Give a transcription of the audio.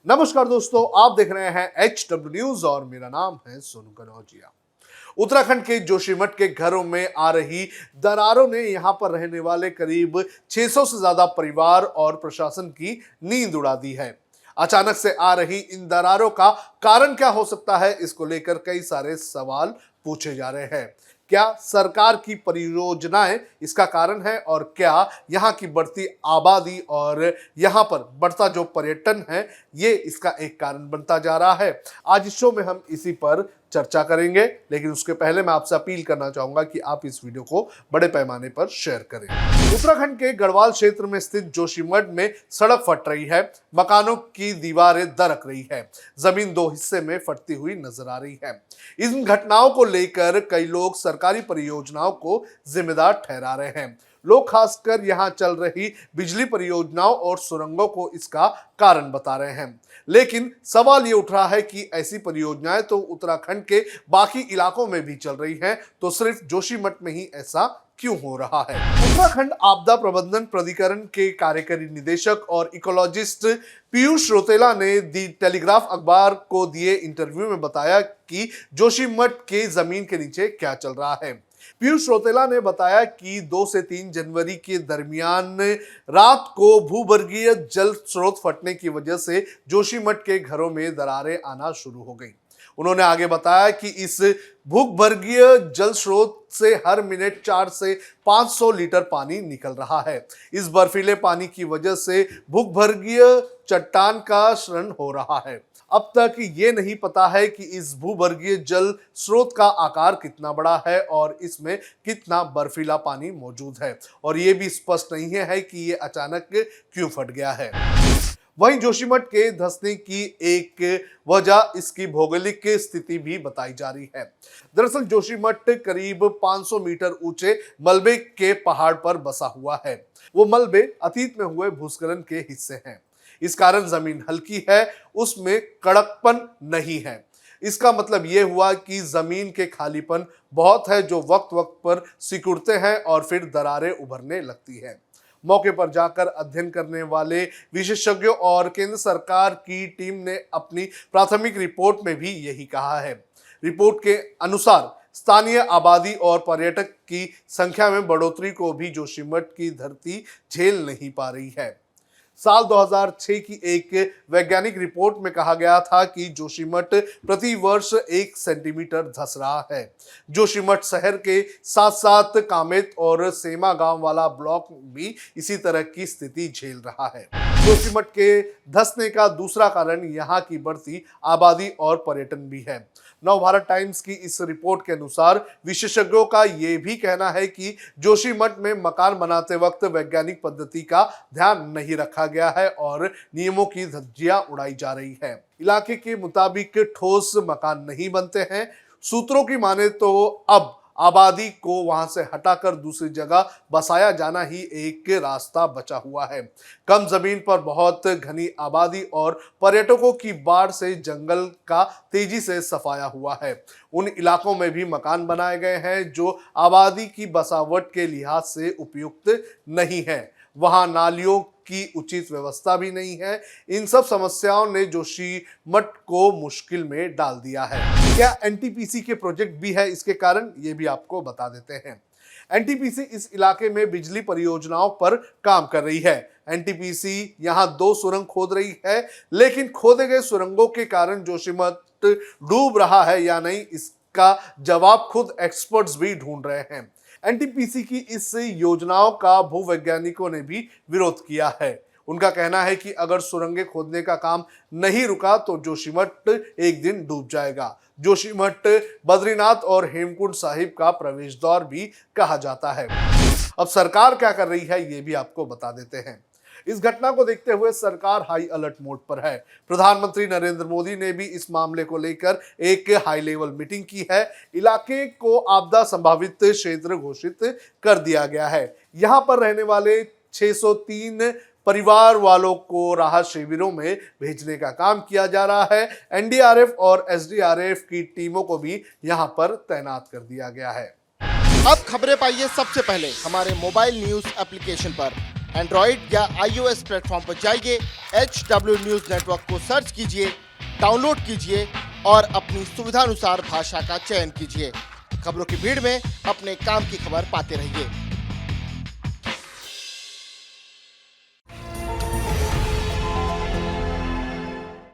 नमस्कार दोस्तों, आप देख रहे हैं HW न्यूज और मेरा नाम है सोनू कनौजिया। उत्तराखंड के जोशीमठ के घरों में आ रही दरारों ने यहां पर रहने वाले करीब 600 से ज्यादा परिवार और प्रशासन की नींद उड़ा दी है। अचानक से आ रही इन दरारों का कारण क्या हो सकता है, इसको लेकर कई सारे सवाल पूछे जा रहे हैं। क्या सरकार की परियोजनाएं इसका कारण है, और क्या यहाँ की बढ़ती आबादी और यहाँ पर बढ़ता जो पर्यटन है ये इसका एक कारण बनता जा रहा है। आज इस शो में हम इसी पर चर्चा करेंगे, लेकिन उसके पहले मैं आपसे अपील करना चाहूंगा कि आप इस वीडियो को बड़े पैमाने पर शेयर करें। उत्तराखंड के गढ़वाल क्षेत्र में स्थित जोशीमठ में सड़क फट रही है, मकानों की दीवारें दरक रही है, जमीन दो हिस्से में फटती हुई नजर आ रही है। इन घटनाओं को लेकर कई लोग सरकारी परियोजनाओं को जिम्मेदार ठहरा रहे हैं। लोग खासकर यहां चल रही बिजली परियोजनाओं और सुरंगों को इसका कारण बता रहे हैं। लेकिन सवाल ये उठ रहा है कि ऐसी परियोजनाएं तो उत्तराखंड के बाकी इलाकों में भी चल रही हैं, तो सिर्फ जोशीमठ में ही ऐसा क्यों हो रहा है? उत्तराखंड आपदा प्रबंधन प्राधिकरण के कार्यकारी निदेशक और इकोलॉजिस्ट पीयूष रौतेला ने दी टेलीग्राफ अखबार को दिए इंटरव्यू में बताया कि जोशीमठ के जमीन के नीचे क्या चल रहा है। पीयूष रौतेला ने बताया कि 2 से 3 जनवरी के दरमियान रात को भूगर्भीय जल स्रोत फटने की वजह से जोशीमठ के घरों में दरारें आना शुरू हो गई। उन्होंने आगे बताया कि इस भूगर्भीय जल स्रोत से हर मिनट 4 से 500 लीटर पानी निकल रहा है। इस बर्फीले पानी की वजह से भूगर्भीय चट्टान का क्षरण हो रहा है। अब तक ये नहीं पता है कि इस भूगर्भीय जल स्रोत का आकार कितना बड़ा है और इसमें कितना बर्फीला पानी मौजूद है, और ये भी स्पष्ट नहीं है कि ये अचानक क्यों फट गया है। वहीं जोशीमठ के धंसने की एक वजह इसकी भौगोलिक स्थिति भी बताई जा रही है। दरअसल जोशीमठ करीब 500 मीटर ऊंचे मलबे के पहाड़ पर बसा हुआ है। वो मलबे अतीत में हुए भूस्खलन के हिस्से हैं। इस कारण जमीन हल्की है, उसमें कड़कपन नहीं है। इसका मतलब यह हुआ कि जमीन के खालीपन बहुत है, जो वक्त वक्त पर सिकुड़ते हैं और फिर दरारें उभरने लगती हैं। मौके पर जाकर अध्ययन करने वाले विशेषज्ञों और केंद्र सरकार की टीम ने अपनी प्राथमिक रिपोर्ट में भी यही कहा है। रिपोर्ट के अनुसार स्थानीय आबादी और पर्यटक की संख्या में बढ़ोतरी को भी जोशीमठ की धरती झेल नहीं पा रही है। साल 2006 की एक वैज्ञानिक रिपोर्ट में कहा गया था कि जोशीमठ प्रति वर्ष 1 सेंटीमीटर धंस रहा है। जोशीमठ शहर के साथ साथ कामेत और सेमा गांव वाला ब्लॉक भी इसी तरह की स्थिति झेल रहा है। जोशीमठ के धंसने का दूसरा कारण यहाँ की बढ़ती आबादी और पर्यटन भी है। नवभारत टाइम्स की इस रिपोर्ट के अनुसार विशेषज्ञों का यह भी कहना है कि जोशीमठ में मकान बनाते वक्त वैज्ञानिक पद्धति का ध्यान नहीं रखा गया है और नियमों की धज्जियां उड़ाई जा रही है। इलाके के मुताबिक ठोस मकान नहीं बनते हैं। सूत्रों की माने तो अब आबादी को वहां से हटाकर दूसरी जगह बसाया जाना ही एक रास्ता बचा हुआ है। कम जमीन पर बहुत घनी आबादी और पर्यटकों की बाढ़ से जंगल का तेजी से सफाया हुआ है। उन इलाकों में भी मकान बनाए गए हैं जो आबादी की बसावट के लिहाज से उपयुक्त नहीं है। वहां नालियों की उचित व्यवस्था भी नहीं है। इन सब समस्याओं ने जोशीमठ को मुश्किल में डाल दिया है। क्या एनटीपीसी के प्रोजेक्ट भी है इसके कारण? ये भी आपको बता देते हैं। एनटीपीसी इस इलाके में बिजली परियोजनाओं पर काम कर रही है। एनटीपीसी यहां 2 सुरंग खोद रही है, लेकिन खोदे गए सुरंगों के कारण जोशीमठ डूब रहा है या नहीं, इसका जवाब खुद एक्सपर्ट्स भी ढूंढ रहे हैं। एनटीपीसी की इस योजनाओं का भूवैज्ञानिकों ने भी विरोध किया है। उनका कहना है कि अगर सुरंगें खोदने का काम नहीं रुका तो जोशीमठ एक दिन डूब जाएगा। जोशीमठ बद्रीनाथ और हेमकुंड साहिब का प्रवेश द्वार भी कहा जाता है। अब सरकार क्या कर रही है ये भी आपको बता देते हैं। इस घटना को देखते हुए सरकार हाई अलर्ट मोड पर है। प्रधानमंत्री नरेंद्र मोदी ने भी इस मामले को लेकर एक हाई लेवल मीटिंग की है। इलाके को आपदा संभावित क्षेत्र घोषित कर दिया गया है। यहां पर रहने वाले 603 परिवार वालों को राहत शिविरों में भेजने का काम किया जा रहा है। एनडीआरएफ और एसडीआरएफ की टीमों को भी यहां पर तैनात कर दिया गया है। अब खबरें पाइए सबसे पहले हमारे मोबाइल न्यूज एप्लीकेशन पर। एंड्रॉइड या iOS प्लेटफॉर्म पर जाइए, HW न्यूज नेटवर्क को सर्च कीजिए, डाउनलोड कीजिए और अपनी सुविधानुसार भाषा का चयन कीजिए। खबरों की भीड़ में अपने काम की खबर पाते रहिए।